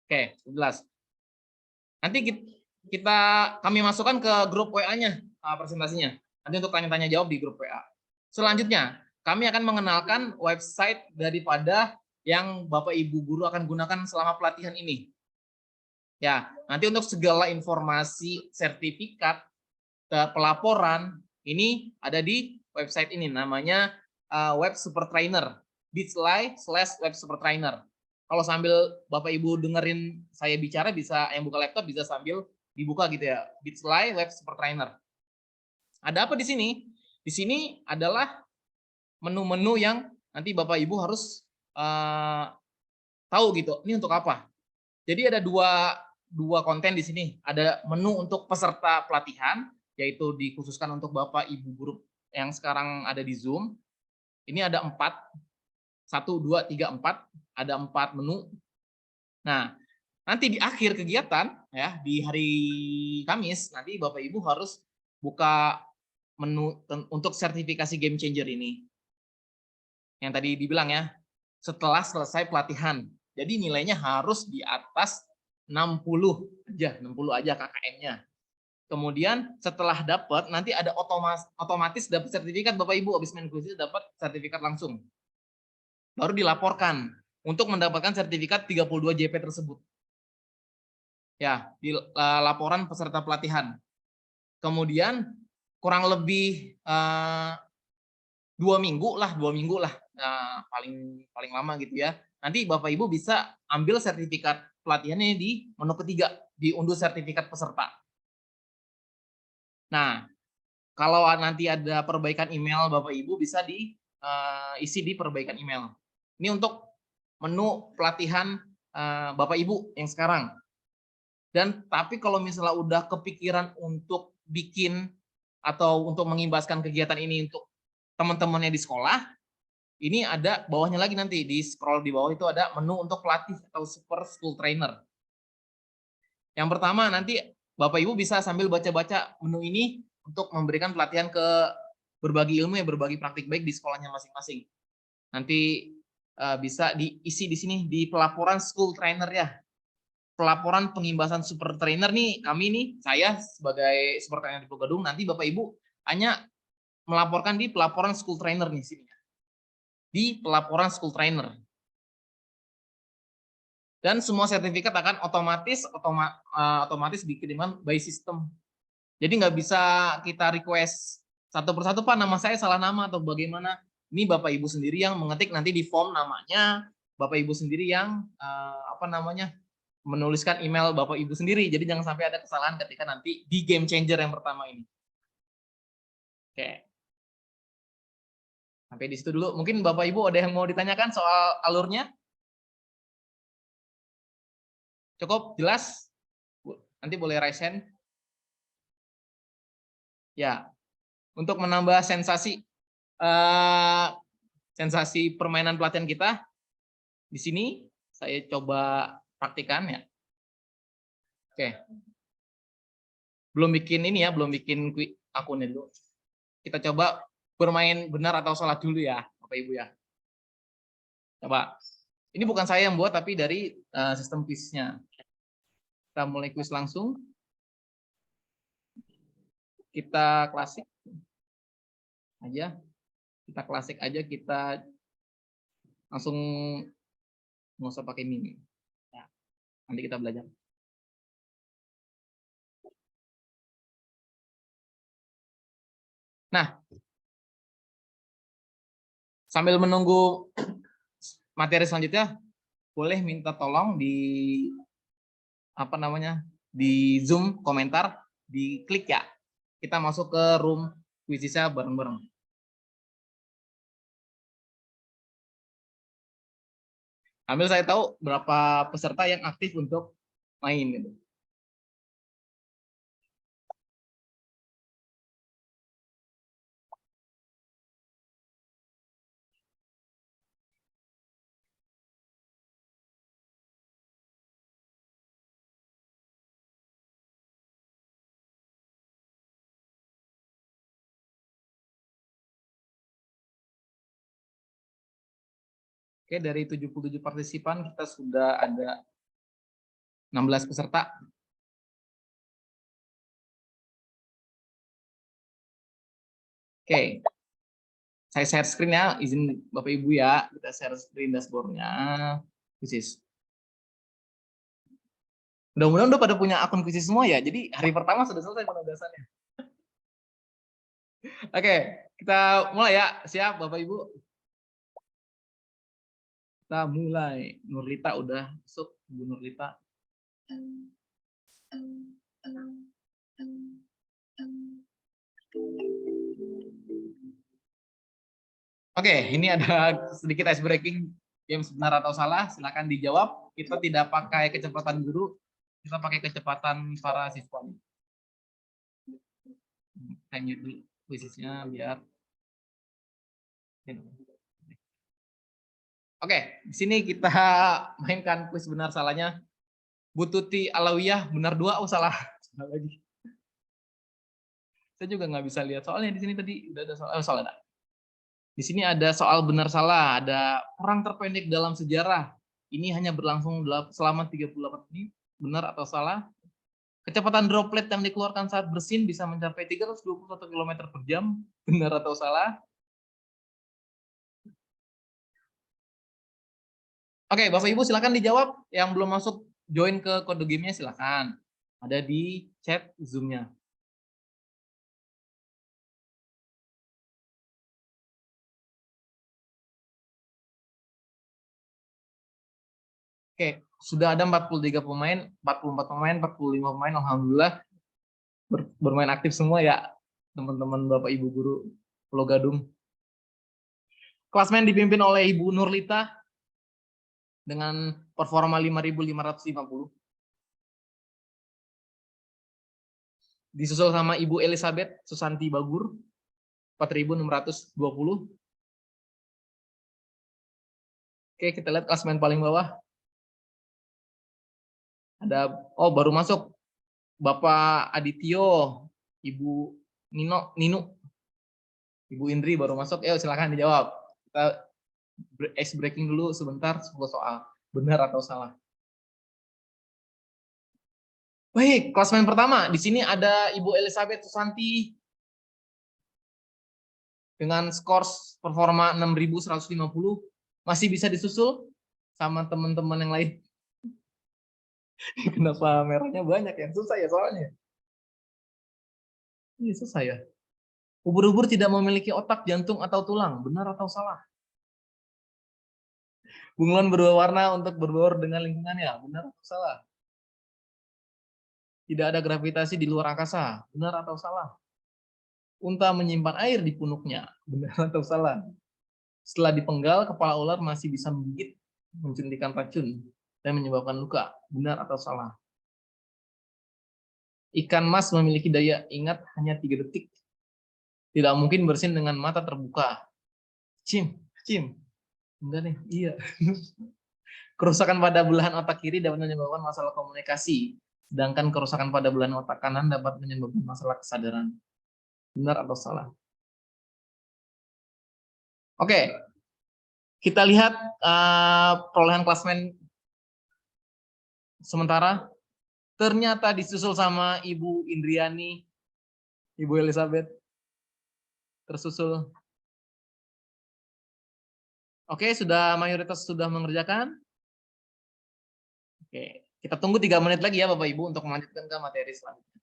Oke, jelas. Nanti kami masukkan ke grup WA-nya presentasinya. Nanti untuk tanya-tanya jawab di grup WA. Selanjutnya, kami akan mengenalkan website daripada yang Bapak Ibu guru akan gunakan selama pelatihan ini. Ya, nanti untuk segala informasi sertifikat pelaporan ini ada di website ini, namanya Web Super Trainer, bit.ly/web super trainer. Kalau sambil Bapak Ibu dengerin saya bicara, bisa yang buka laptop bisa sambil dibuka gitu ya, bit.ly web super trainer. Ada apa di sini? Di sini adalah menu-menu yang nanti Bapak Ibu harus tahu gitu. Ini untuk apa? Jadi ada dua konten di sini. Ada menu untuk peserta pelatihan, yaitu dikhususkan untuk Bapak Ibu guru yang sekarang ada di Zoom. Ini ada 4, 1, 2, 3, 4, ada 4 menu. Nah, nanti di akhir kegiatan ya, di hari Kamis nanti Bapak Ibu harus buka menu untuk sertifikasi game changer ini. Yang tadi dibilang ya, setelah selesai pelatihan. Jadi nilainya harus di atas 60 aja KKM-nya. Kemudian setelah dapat nanti ada otomatis dapat sertifikat Bapak Ibu, habis main kuis dapat sertifikat langsung. Baru dilaporkan untuk mendapatkan sertifikat 32 JP tersebut. Ya, di laporan peserta pelatihan. Kemudian kurang lebih 2 minggu lah, paling lama gitu ya. Nanti Bapak Ibu bisa ambil sertifikat pelatihannya di menu ketiga, diunduh sertifikat peserta. Nah, kalau nanti ada perbaikan email Bapak Ibu bisa diisi di perbaikan email. Ini untuk menu pelatihan Bapak Ibu yang sekarang. Dan tapi kalau misalnya udah kepikiran untuk bikin atau untuk mengimbaskan kegiatan ini untuk teman-temannya di sekolah, ini ada bawahnya lagi nanti, di scroll di bawah itu ada menu untuk pelatih atau super school trainer. Yang pertama nanti Bapak Ibu bisa sambil baca-baca menu ini untuk memberikan pelatihan ke berbagi ilmu ya, berbagi praktik baik di sekolahnya masing-masing. Nanti bisa diisi di sini di pelaporan school trainer ya. Pelaporan pengimbasan super trainer nih, kami nih, saya sebagai super trainer di Pulau Gadung, nanti Bapak Ibu hanya melaporkan di pelaporan school trainer nih sini. Di pelaporan school trainer. Dan semua sertifikat akan otomatis dikirimkan by system. Jadi nggak bisa kita request satu persatu, Pak nama saya salah nama atau bagaimana. Ini Bapak Ibu sendiri yang mengetik nanti di form namanya, Bapak Ibu sendiri yang menuliskan email Bapak Ibu sendiri. Jadi jangan sampai ada kesalahan ketika nanti di game changer yang pertama ini. Oke. Sampai di situ dulu. Mungkin Bapak Ibu ada yang mau ditanyakan soal alurnya? Cukup jelas? Nanti boleh raise hand. Ya, untuk menambah sensasi permainan pelatihan kita, di sini saya coba praktikan ya. Oke. Belum bikin ini ya, belum bikin akunnya dulu. Kita coba bermain benar atau salah dulu ya, Bapak Ibu ya. Coba. Ini bukan saya yang buat, tapi dari sistem kuisnya. Kita mulai kuis langsung. Kita klasik aja. Kita klasik aja, kita langsung nggak usah pakai mini. Ya, nanti kita belajar. Nah, sambil menunggu materi selanjutnya, boleh minta tolong di di Zoom komentar, diklik ya. Kita masuk ke room kuisisnya bareng-bareng. Ambil saya tahu berapa peserta yang aktif untuk main gitu. Oke, dari 77 partisipan kita sudah ada 16 peserta. Oke, saya share screen ya, izin Bapak Ibu ya, kita share screen dashboard-nya. Mudah-mudahan udah pada punya akun Quizizz semua ya, jadi hari pertama sudah selesai penugasannya. Oke, kita mulai ya, siap Bapak Ibu? Kita mulai. Nurlita udah masuk, Bu Nurlita. Oke, ini ada sedikit ice breaking, yang benar atau salah, silakan dijawab. Kita tidak pakai kecepatan guru, kita pakai kecepatan para siswa. Saya mute dulu Quizizz-nya biar. Oke, di sini kita mainkan kuis benar salahnya. Bu Tuti Alawiyah benar 2, oh salah. Salah lagi. Saya juga nggak bisa lihat soalnya di sini tadi udah ada soal, salah ada. Di sini ada soal benar salah, ada perang terpendek dalam sejarah. Ini hanya berlangsung selama 38 menit, benar atau salah? Kecepatan droplet yang dikeluarkan saat bersin bisa mencapai 321 km per jam, benar atau salah? Oke, Bapak Ibu silakan dijawab. Yang belum masuk join ke kode gamenya silakan. Ada di chat Zoom-nya. Oke, sudah ada 43 pemain, 44 pemain, 45 pemain, alhamdulillah bermain aktif semua ya, teman-teman Bapak Ibu guru Pulau Gadung. Klasmen dipimpin oleh Ibu Nurlita dengan performa 5.550. Disusul sama Ibu Elizabeth Susanti Bagur 4.620. Oke, kita lihat klasmen paling bawah. Ada, oh baru masuk Bapak Adityo, Ibu Nino, Ibu Indri baru masuk. Silakan dijawab. Kita ice breaking dulu sebentar 10 soal. Benar atau salah? Baik, klasmen pertama. Di sini ada Ibu Elizabeth Susanti dengan skor performa 6.150. Masih bisa disusul sama teman-teman yang lain. Kenapa merahnya banyak? Yang susah ya soalnya. Ini susah ya. Ubur-ubur tidak memiliki otak, jantung, atau tulang. Benar atau salah? Bunglon berubah warna untuk berbaur dengan lingkungannya. Benar atau salah? Tidak ada gravitasi di luar angkasa. Benar atau salah? Unta menyimpan air di punuknya. Benar atau salah? Setelah dipenggal, kepala ular masih bisa menggigit, mensuntikan racun, dan menyebabkan luka. Benar atau salah? Ikan mas memiliki daya ingat hanya 3 detik. Tidak mungkin bersin dengan mata terbuka. Cim. Enggak nih, iya. Kerusakan pada belahan otak kiri dapat menyebabkan masalah komunikasi, sedangkan kerusakan pada belahan otak kanan dapat menyebabkan masalah kesadaran. Benar atau salah? Oke, kita lihat perolehan klasmen sementara. Ternyata disusul sama Ibu Indriani, Ibu Elizabeth, tersusul. Oke, mayoritas sudah mengerjakan. Oke, kita tunggu 3 menit lagi ya Bapak Ibu untuk melanjutkan ke materi selanjutnya.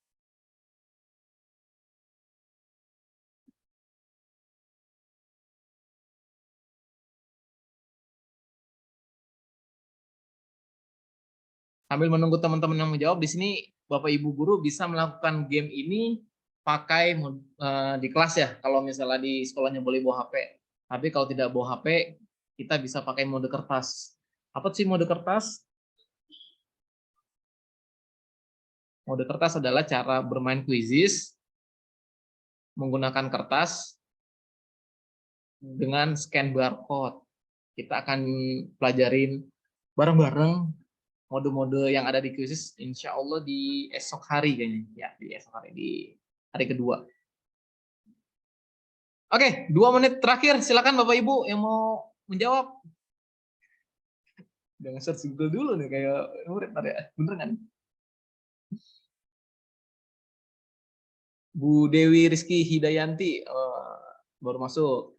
Sambil menunggu teman-teman yang menjawab, di sini Bapak Ibu guru bisa melakukan game ini pakai di kelas ya. Kalau misalnya di sekolahnya boleh bawa HP. Tapi kalau tidak bawa HP, kita bisa pakai mode kertas. Apa sih mode kertas? Mode kertas adalah cara bermain Quizizz menggunakan kertas dengan scan barcode. Kita akan pelajarin bareng-bareng mode-mode yang ada di Quizizz, insya Allah di esok hari kayaknya. Ya, di esok hari, di hari kedua. Oke, 2 menit terakhir. Silakan Bapak Ibu yang mau menjawab. Udah nge-search Google dulu nih kayak murid ntar ya. Bener kan? Bu Dewi Rizky Hidayanti baru masuk.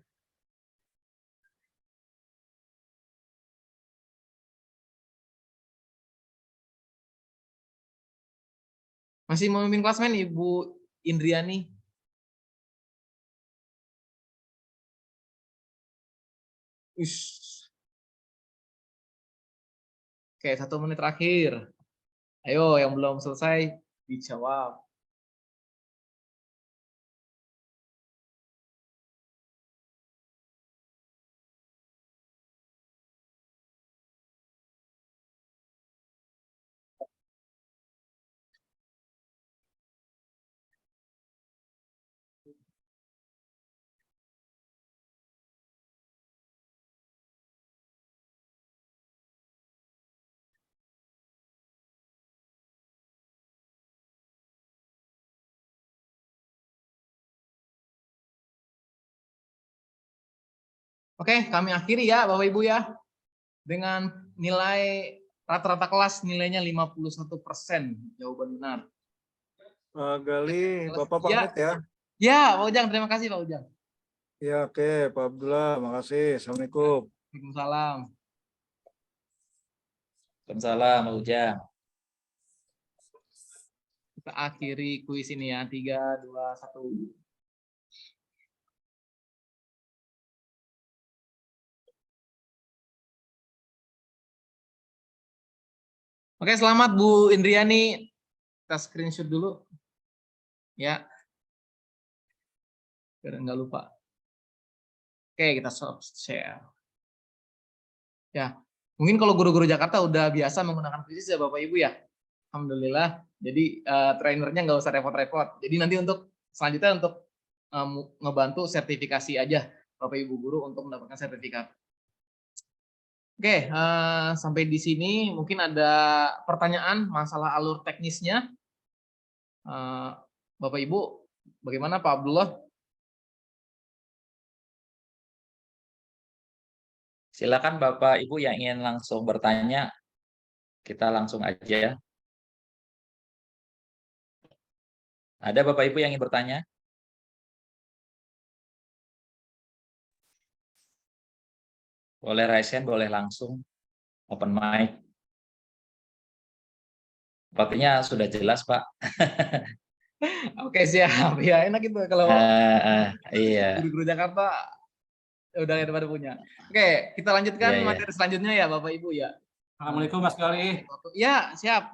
Masih memimpin klasmen Ibu Indriani. Ush. Oke, 1 menit terakhir. Ayo, yang belum selesai dijawab. Oke, kami akhiri ya Bapak Ibu ya. Dengan nilai rata-rata kelas nilainya 51%. Jawaban benar. Pak Gali, Bapak Ya. pamit ya. Ya, Pak Ujang, terima kasih Pak Ujang. Ya, oke, Pak Abdullah, makasih. Assalamualaikum. Waalaikumsalam. Waalaikumsalam, Pak Ujang. Kita akhiri kuis ini ya. 3, 2, 1. Oke, selamat Bu Indriani. Kita screenshot dulu. Ya. Biar nggak lupa. Oke, kita stop share. Ya, mungkin kalau guru-guru Jakarta udah biasa menggunakan Quizzes ya Bapak Ibu ya. Alhamdulillah. Jadi trainernya nggak usah repot-repot. Jadi nanti untuk selanjutnya untuk ngebantu sertifikasi aja Bapak Ibu guru untuk mendapatkan sertifikat. Oke, sampai di sini mungkin ada pertanyaan masalah alur teknisnya. Bapak Ibu, bagaimana Pak Abdullah? Silakan Bapak Ibu yang ingin langsung bertanya, kita langsung aja. Ada Bapak Ibu yang ingin bertanya? Boleh raise hand, boleh langsung. Open mic. Sepertinya sudah jelas, Pak. Oke, siap. Ya, enak itu kalau Iya. guru-guru Jakarta udah pada punya. Oke, kita lanjutkan Iya. materi selanjutnya ya Bapak Ibu ya. Assalamualaikum Mas Gali. Ya, siap.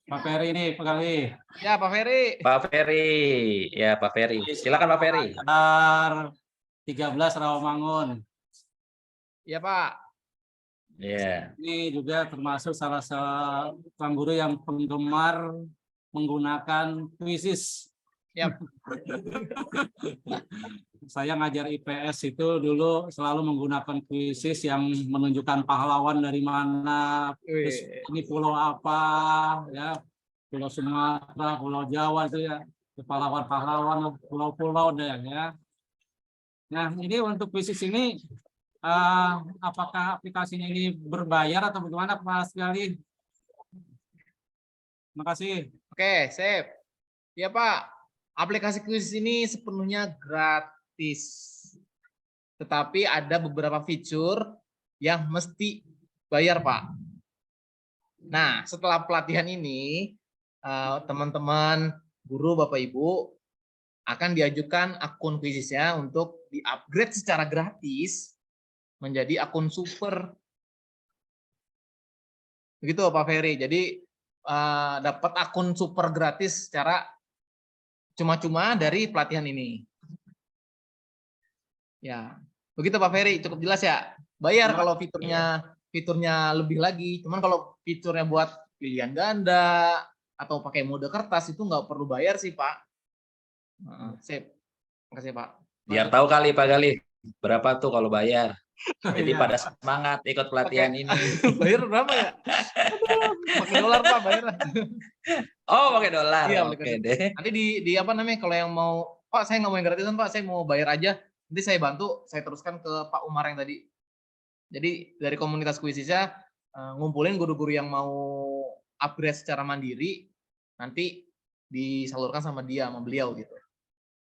Pak Ferry ini, Pak Gali. Ya, Pak Ferry. Pak Ferry. Ya, Pak Ferry. Silakan Pak Ferry. Sekitar 13 Rawamangun. Ya, Pak. Iya. Ini juga termasuk salah seorang guru yang penggemar menggunakan Quizzes. Yap. Saya ngajar IPS itu dulu selalu menggunakan Quizzes yang menunjukkan pahlawan dari mana, terus ini pulau apa, ya, Pulau Sumatera, Pulau Jawa itu ya, pahlawan-pahlawan, pulau-pulau deh ya. Nah ini untuk Quizzes ini, apakah aplikasinya ini berbayar atau bagaimana Pak Gali? Terima kasih. Oke, sip. Ya Pak, aplikasi Quizzes ini sepenuhnya gratis. Tetapi ada beberapa fitur yang mesti bayar Pak. Nah, setelah pelatihan ini, teman-teman guru Bapak Ibu akan diajukan akun Quizzes-nya untuk di-upgrade secara gratis menjadi akun super. Begitu Pak Ferry. Jadi dapat akun super gratis secara cuma-cuma dari pelatihan ini. Ya, begitu Pak Ferry, cukup jelas ya. Bayar kalau fiturnya lebih lagi. Cuman kalau fiturnya buat pilihan ganda atau pakai mode kertas itu nggak perlu bayar sih Pak. Sip. Makasih Pak. Biar tahu kali Pak Gali, berapa tuh kalau bayar. Jadi pada semangat ikut pelatihan ini. Bayar berapa ya? Pakai dolar Pak bayar. Oh, pakai dolar. Iya, oke deh. Nanti di apa namanya kalau yang mau, Pak saya nggak mau yang gratisan Pak, saya mau bayar aja. Nanti saya bantu, saya teruskan ke Pak Umar yang tadi. Jadi dari komunitas Quiziznya ngumpulin guru-guru yang mau upgrade secara mandiri, nanti disalurkan sama beliau gitu.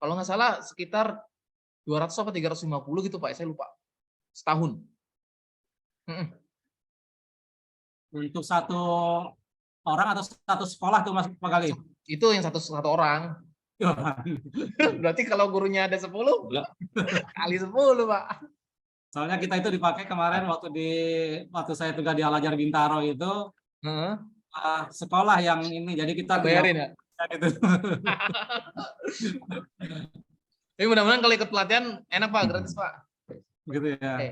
Kalau nggak salah sekitar 200 atau 350 gitu Pak, saya lupa. Setahun. Untuk satu orang atau satu sekolah tuh Mas Pak Gali? Itu yang satu orang. Berarti kalau gurunya ada 10, kali 10 Pak. Soalnya kita itu dipakai kemarin waktu saya tugas di Al-Azhar Bintaro itu sekolah yang ini, jadi kita bayarin ya. Gitu. Tapi mudah-mudahan kalau ikut pelatihan enak Pak, gratis Pak. Gitu ya. Oke.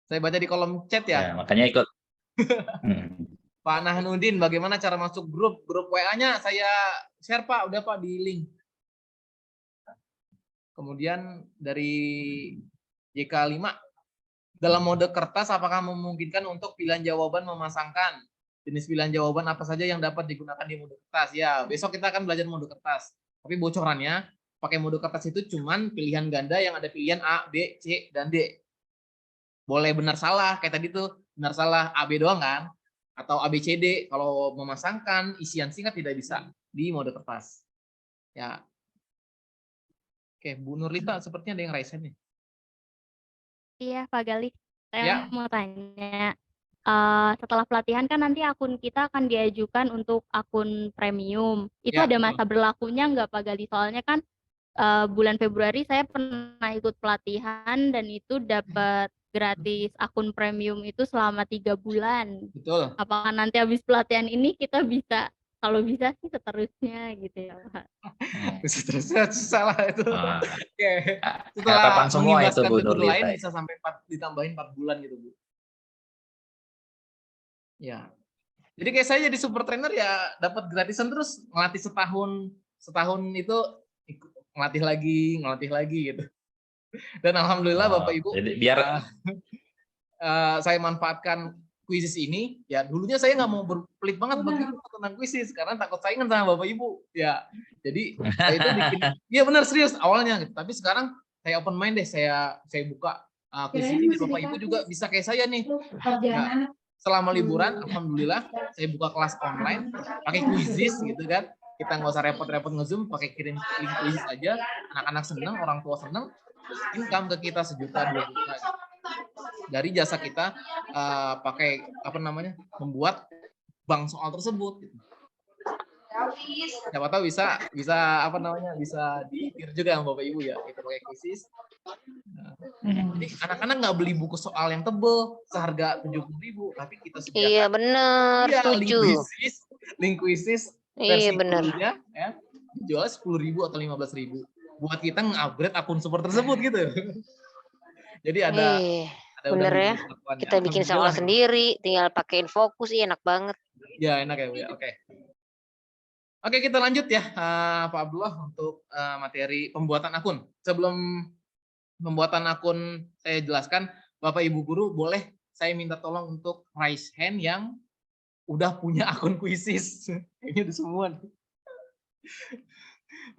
Saya baca di kolom chat ya. Makanya ikut. Pak Nahanuddin, bagaimana cara masuk grup WA-nya? Saya share Pak, udah Pak di link. Kemudian dari JK5, dalam mode kertas apakah memungkinkan untuk pilihan jawaban memasangkan? Jenis pilihan jawaban apa saja yang dapat digunakan di mode kertas? Ya, besok kita akan belajar mode kertas. Tapi bocorannya, pakai mode kertas itu cuman pilihan ganda yang ada pilihan A, B, C, dan D. Boleh benar salah, kayak tadi tuh, benar salah A, B doang kan? Atau A, B, C, D. Kalau memasangkan isian singkat tidak bisa di mode kertas. Ya. Oke, Bu Nurlita sepertinya ada yang raise hand nih. Iya, Pak Gali. Saya Ya. mau tanya, setelah pelatihan kan nanti akun kita akan diajukan untuk akun premium. Itu Ya, ada masa berlakunya nggak Pak Gali? Soalnya kan bulan Februari saya pernah ikut pelatihan dan itu dapat gratis akun premium itu selama 3 bulan. betul. Apakah nanti habis pelatihan ini kita bisa, kalau bisa sih seterusnya gitu ya Pak? Seterusnya salah itu. Oke. Harapan semua itu Bu ke guru Nurlita. lain bisa sampai ditambahin 4 bulan gitu Bu. Ya. Jadi kayak saya jadi super trainer ya dapat gratisan terus ngelatih setahun itu ngelatih lagi gitu. Dan alhamdulillah Bapak Ibu. Jadi biar saya manfaatkan kuisis ini, ya dulunya saya nggak mau berpelit banget begitu tentang kuisis karena takut saingan sama Bapak Ibu. Ya, jadi saya itu bikin, iya benar serius awalnya gitu. Tapi sekarang saya open mind deh, saya buka kuisis ini, Bapak Ibu juga bisa kayak saya nih. Ya, selama liburan, alhamdulillah saya buka kelas online pakai kuisis gitu kan. Kita nggak usah repot-repot nge-zoom, pakai kirim link kuisis aja. Anak-anak seneng, orang tua seneng, income ke kita 1 juta 2 juta. Dari jasa kita pakai membuat bank soal tersebut gitu. Siapa tahu bisa diikir juga sama Bapak Ibu ya, kita pakai kuisis. Jadi anak-anak nggak beli buku soal yang tebel seharga 70.000, tapi kita sediakan. Iya benar, setuju. Link kuisis Iya benar. ya, jual 10.000 atau 15.000 buat kita nge-upgrade akun super tersebut gitu. Jadi ada bener ya. Kita bikin soal sendiri, tinggal pakein fokus, enak banget. Ya enak ya Bu ya. Oke, kita lanjut ya Pak Abdullah untuk materi pembuatan akun. Sebelum pembuatan akun saya jelaskan, Bapak Ibu guru boleh saya minta tolong untuk raise hand yang udah punya akun kuisis. Ini udah semua.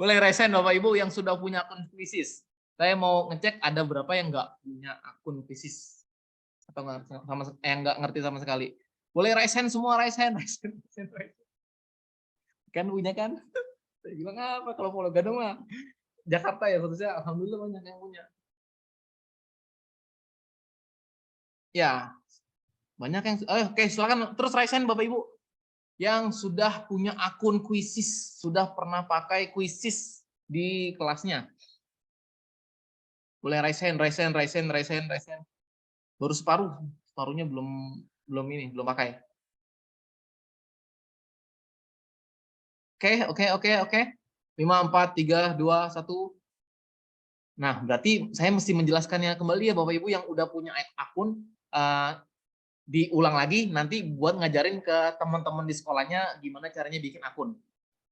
Boleh raise hand Bapak Ibu yang sudah punya akun kuisis. Saya mau ngecek ada berapa yang nggak punya akun kuisis atau yang nggak ngerti sama sekali. Boleh raise hand semua, raise hand. Kan punya kan? Saya bilang apa kalau Pulau Gadung mah Jakarta ya khususnya, alhamdulillah banyak yang punya. Ya, banyak yang. Oke, silakan terus raise hand Bapak Ibu yang sudah punya akun kuisis, sudah pernah pakai kuisis di kelasnya. Boleh raise hand. Baru separuhnya belum pakai. Oke. 5, 4, 3, 2, 1. Nah, berarti saya mesti menjelaskannya kembali ya Bapak Ibu yang udah punya akun, diulang lagi nanti buat ngajarin ke teman-teman di sekolahnya gimana caranya bikin akun.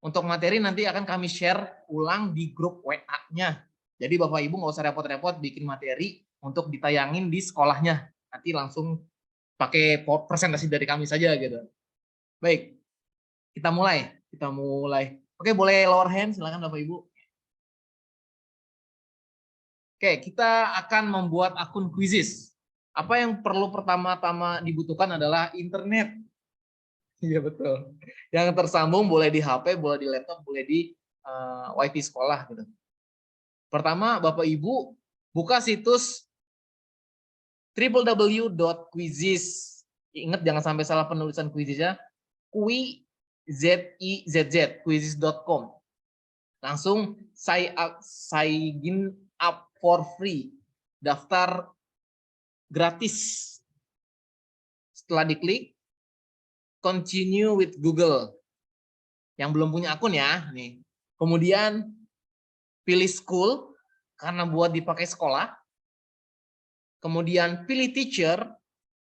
Untuk materi nanti akan kami share ulang di grup WA-nya. Jadi Bapak Ibu nggak usah repot-repot bikin materi untuk ditayangin di sekolahnya. Nanti langsung pakai presentasi dari kami saja gitu. Baik, kita mulai. Oke, boleh lower hand, silakan Bapak Ibu. Oke, kita akan membuat akun kuisis. Apa yang perlu pertama-tama dibutuhkan adalah internet. Iya betul. Yang tersambung boleh di HP, boleh di laptop, boleh di WiFi sekolah gitu. Pertama, Bapak Ibu buka situs www.quizizz. Ingat jangan sampai salah penulisan Quizizz-nya. quizizz.com. Langsung sign up for free. Daftar gratis. Setelah diklik, continue with Google. Yang belum punya akun ya, nih. Kemudian pilih school karena buat dipakai sekolah. Kemudian pilih teacher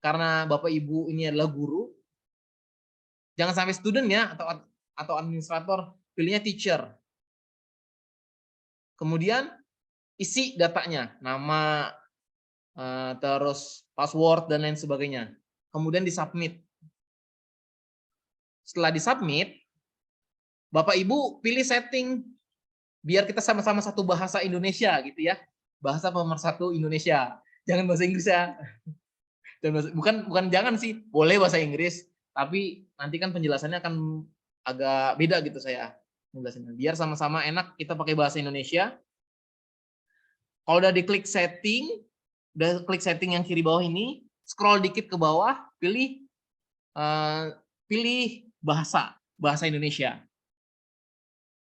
karena Bapak Ibu ini adalah guru. Jangan sampai student ya atau administrator, pilihnya teacher. Kemudian isi datanya, nama, terus password dan lain sebagainya. Kemudian disubmit. Setelah disubmit, Bapak Ibu pilih setting biar kita sama-sama satu bahasa Indonesia gitu ya. Bahasa pemersatu Indonesia. Jangan bahasa Inggris ya. Bukan jangan sih, boleh bahasa Inggris, tapi nanti kan penjelasannya akan agak beda gitu saya penjelasannya. Biar sama-sama enak kita pakai bahasa Indonesia. Kalau udah diklik setting, udah klik setting yang kiri bawah ini, scroll dikit ke bawah, pilih bahasa Indonesia.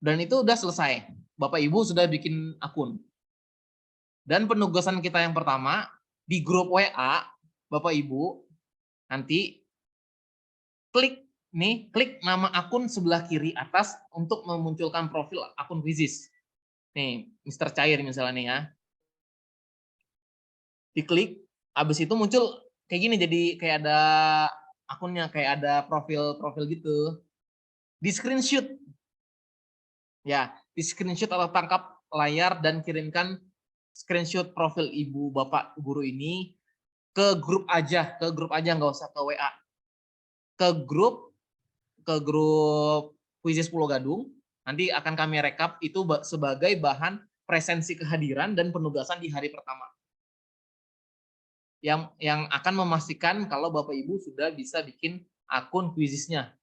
Dan itu udah selesai. Bapak Ibu sudah bikin akun. Dan penugasan kita yang pertama di grup WA, Bapak Ibu nanti klik nama akun sebelah kiri atas untuk memunculkan profil akun Quizizz. Nih, Mr. Cair misalnya nih ya. Diklik, habis itu muncul kayak gini, jadi kayak ada akunnya, kayak ada profil gitu. Di screenshot. Ya, di screenshot atau tangkap layar dan kirimkan screenshot profil Ibu Bapak guru ini ke grup aja nggak usah ke WA. Ke grup Quizizz Pulau Gadung, nanti akan kami rekap itu sebagai bahan presensi kehadiran dan penugasan di hari pertama. Yang akan memastikan kalau Bapak Ibu sudah bisa bikin akun Quizizz-nya.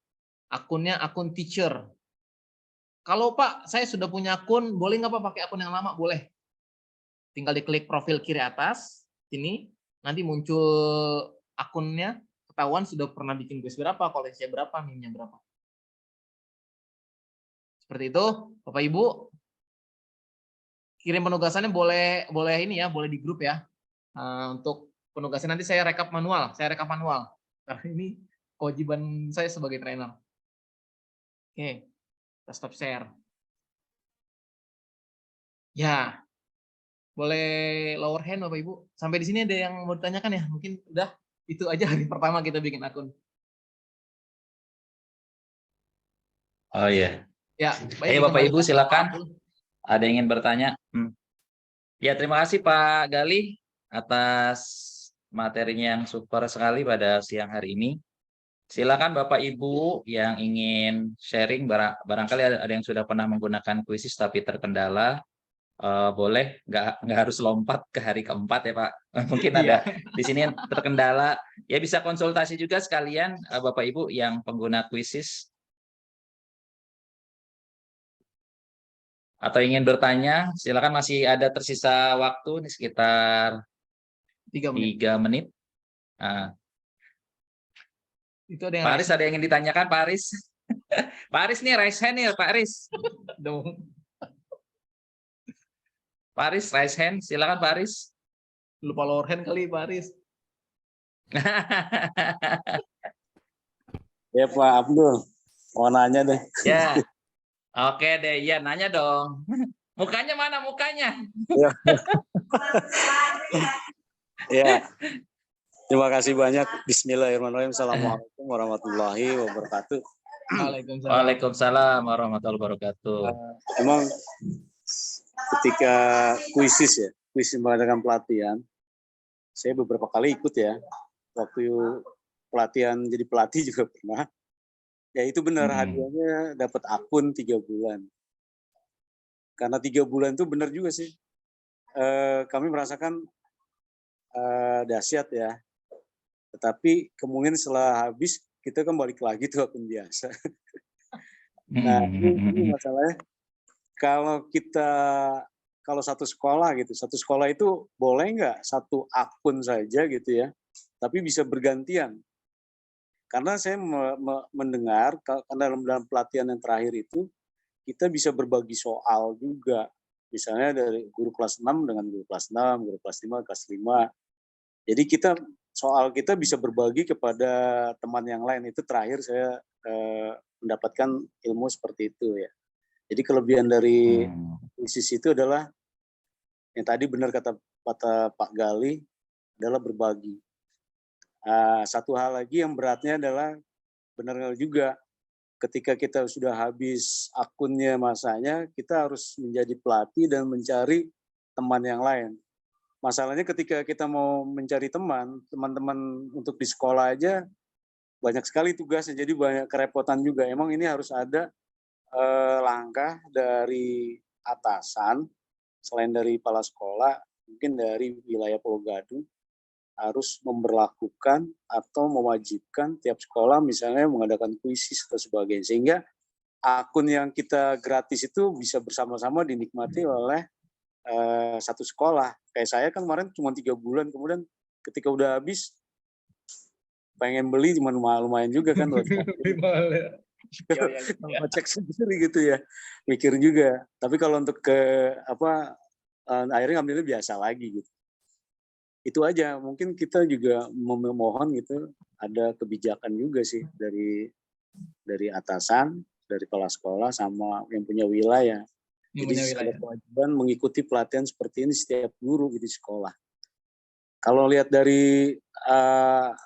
Akunnya akun teacher. Kalau Pak, saya sudah punya akun, boleh nggak Pak pakai akun yang lama? Boleh. Tinggal diklik profil kiri atas, sini, nanti muncul akunnya, ketahuan sudah pernah bikin quiz berapa, koleknya berapa, minnya berapa. Seperti itu, Bapak Ibu. Kirim penugasannya boleh ini ya, boleh di grup ya. Untuk penugasan nanti saya rekap manual, karena ini kewajiban saya sebagai trainer. Oke, kita stop share. Ya, boleh lower hand Bapak Ibu. Sampai di sini ada yang mau ditanyakan ya? Mungkin udah itu aja hari pertama kita bikin akun. Oh iya. Ya, baik. Ayo Bapak Ibu silakan. Ada yang ingin bertanya? Ya, terima kasih Pak Galih atas materinya yang super sekali pada siang hari ini. Silakan Bapak Ibu yang ingin sharing, barangkali ada yang sudah pernah menggunakan Quizizz tapi terkendala, boleh nggak harus lompat ke hari keempat ya Pak. Mungkin ada di sini yang terkendala, ya bisa konsultasi juga sekalian Bapak Ibu yang pengguna Quizizz. Atau ingin bertanya, silakan, masih ada tersisa waktu nih sekitar 3 menit. Nah, itu ada yang Pak Aris, ada yang ingin ditanyakan Pak Aris? Pak Aris nih, raise hand nih Pak Aris. Pak Aris, raise hand, silakan Pak Aris. Lupa lower hand kali Pak Aris. Ya Pak Abdul, mau nanya deh. Ya, oke deh, ya nanya dong. Mukanya mana mukanya? Ya, terima kasih banyak. Bismillahirrahmanirrahim. Assalamualaikum warahmatullahi wabarakatuh. Waalaikumsalam warahmatullahi wabarakatuh. Emang ketika Quizizz ya, kuis mengadakan pelatihan, saya beberapa kali ikut ya. Waktu pelatihan jadi pelatih juga pernah. Ya itu benar, hadiahnya dapat akun 3 bulan. Karena 3 bulan itu benar juga sih. Kami merasakan dahsyat ya. Tetapi kemudian setelah habis kita kan balik lagi tuh akun biasa. Nah, ini masalahnya kalau satu sekolah gitu, satu sekolah itu boleh nggak satu akun saja gitu ya, tapi bisa bergantian. Karena saya mendengar karena dalam pelatihan yang terakhir itu kita bisa berbagi soal juga. Misalnya dari guru kelas 6 dengan guru kelas 6, guru kelas 5, kelas 5. Jadi soal kita bisa berbagi kepada teman yang lain. Itu terakhir saya mendapatkan ilmu seperti itu ya. Jadi kelebihan dari kuisis itu adalah yang tadi benar kata Pak Gali adalah berbagi. Satu hal lagi yang beratnya adalah benar juga ketika kita sudah habis akunnya masanya, kita harus menjadi pelatih dan mencari teman yang lain. Masalahnya ketika kita mau mencari teman-teman untuk di sekolah aja banyak sekali tugasnya, jadi banyak kerepotan juga. Emang ini harus ada langkah dari atasan, selain dari kepala sekolah, mungkin dari wilayah Pulau Gadung, harus memberlakukan atau mewajibkan tiap sekolah misalnya mengadakan kuisis atau sebagainya. Sehingga akun yang kita gratis itu bisa bersama-sama dinikmati oleh satu sekolah. Kayak saya kan kemarin cuma 3 bulan, kemudian ketika udah habis pengen beli cuma lumayan juga kan. Cek sendiri gitu ya, mikir juga. Tapi kalau untuk akhirnya ngambilnya biasa lagi gitu. Itu aja, mungkin kita juga memohon gitu ada kebijakan juga sih dari atasan, dari kepala sekolah sama yang punya wilayah. Jadi ada kewajiban mengikuti pelatihan seperti ini setiap guru di sekolah. Kalau lihat dari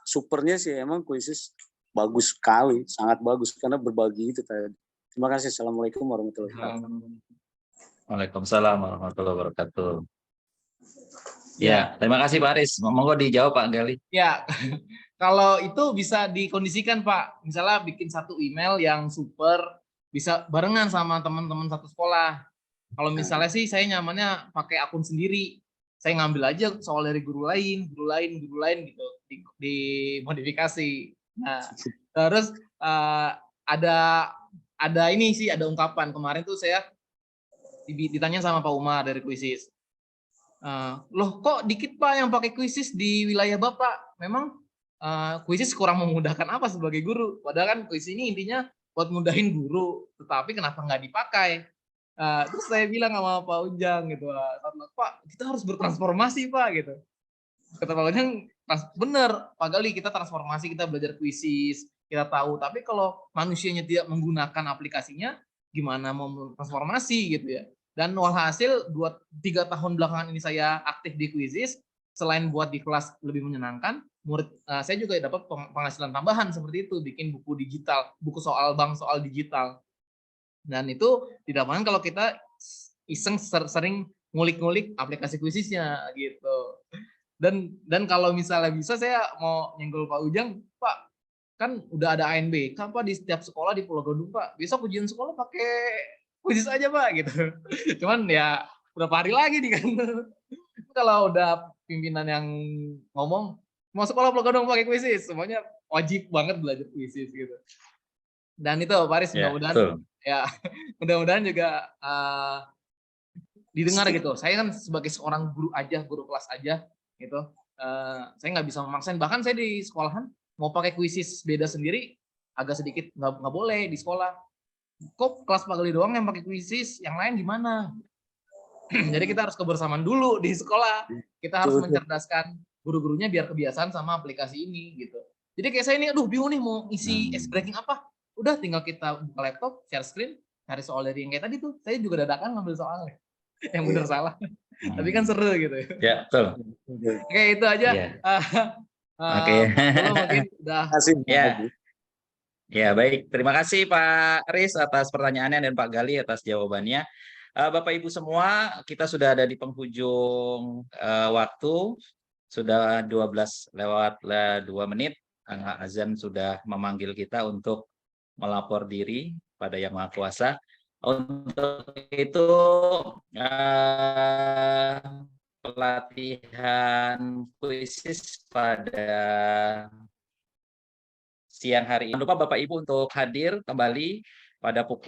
supernya sih emang kuisis bagus sekali, sangat bagus karena berbagi itu tadi. Terima kasih. Assalamualaikum warahmatullahi wabarakatuh. Waalaikumsalam warahmatullahi wabarakatuh. Ya, terima kasih Pak Aris. Monggo dijawab Pak Gali. Ya, kalau itu bisa dikondisikan Pak. Misalnya bikin satu email yang super, bisa barengan sama teman-teman satu sekolah. Kalau misalnya sih saya nyamannya pakai akun sendiri. Saya ngambil aja soal dari guru lain gitu, dimodifikasi. Nah, terus ada ini sih, ada ungkapan. Kemarin tuh saya ditanya sama Pak Umar dari kuisis. Loh kok dikit Pak yang pakai kuisis di wilayah Bapak? Memang kuisis kurang memudahkan apa sebagai guru? Padahal kan kuisis ini intinya buat mudahin guru, tetapi kenapa nggak dipakai? Terus saya bilang sama Pak Ujang gitu, Pak kita harus bertransformasi Pak gitu. Kata Pak Ujang, bener Pak Gali, kita transformasi, kita belajar kuisis, kita tahu. Tapi kalau manusianya tidak menggunakan aplikasinya, gimana mau transformasi gitu ya? Dan walhasil 2-3 tahun belakangan ini saya aktif di kuisis, selain buat di kelas lebih menyenangkan, murid saya juga dapat penghasilan tambahan seperti itu, bikin buku digital, buku soal bank soal digital. Dan itu didapatkan kalau kita iseng sering ngulik-ngulik aplikasi kuisisnya gitu. Dan kalau misalnya bisa saya mau nyenggol Pak Ujang, Pak kan udah ada ANB, kan Pak di setiap sekolah di Pulau Gadung Pak, besok ujian sekolah pakai kuisis aja Pak gitu. Cuman ya berapa hari lagi nih kan. Kalau udah pimpinan yang ngomong mau sekolah Pulau Gadung pakai kuisis, semuanya wajib banget belajar kuisis gitu. Dan itu Pak Aris, mudah-mudahan juga didengar gitu. Saya kan sebagai seorang guru kelas aja gitu. Saya nggak bisa memaksain. Bahkan saya di sekolahan mau pakai kuisis beda sendiri agak sedikit nggak boleh di sekolah. Kok kelas Pak Gali doang yang pakai kuisis, yang lain gimana? Jadi kita harus kebersamaan dulu di sekolah. Kita harus mencerdaskan guru-gurunya biar kebiasaan sama aplikasi ini gitu. Jadi kayak saya ini, bingung nih mau isi ice breaking apa? Udah tinggal kita buka laptop, share screen, cari soal dari yang kayak tadi tuh. Saya juga dadakan ngambil soalnya. Yang benar salah. Tapi kan seru gitu. Ya, betul. Oke, itu aja. Oke. Mungkin udah. Ya, baik. Terima kasih Pak Aris atas pertanyaannya dan Pak Gali atas jawabannya. Bapak Ibu semua, kita sudah ada di penghujung waktu. Sudah 12:02. Azan sudah memanggil kita untuk melapor diri pada Yang Maha Kuasa. Untuk itu pelatihan kuisis pada siang hari ini. Jangan lupa Bapak Ibu untuk hadir kembali pada pukul